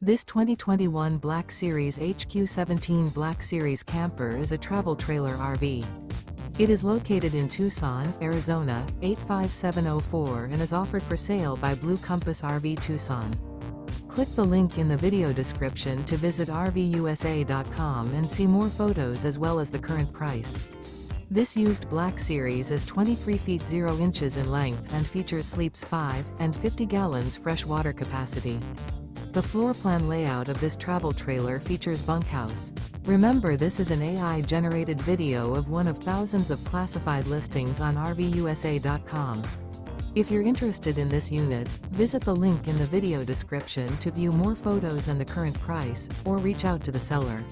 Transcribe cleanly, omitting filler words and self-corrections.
This 2021 Black Series HQ17 Black Series camper is a travel trailer RV. It is located in Tucson, Arizona, 85704 and is offered for sale by Blue Compass RV Tucson. Click the link in the video description to visit RVUSA.com and see more photos as well as the current price. This used Black Series is 23 feet 0 inches in length and features sleeps 5 and 50 gallons fresh water capacity. The floor plan layout of this travel trailer features bunkhouse. Remember, this is an AI-generated video of one of thousands of classified listings on RVUSA.com. If you're interested in this unit, visit the link in the video description to view more photos and the current price, or reach out to the seller.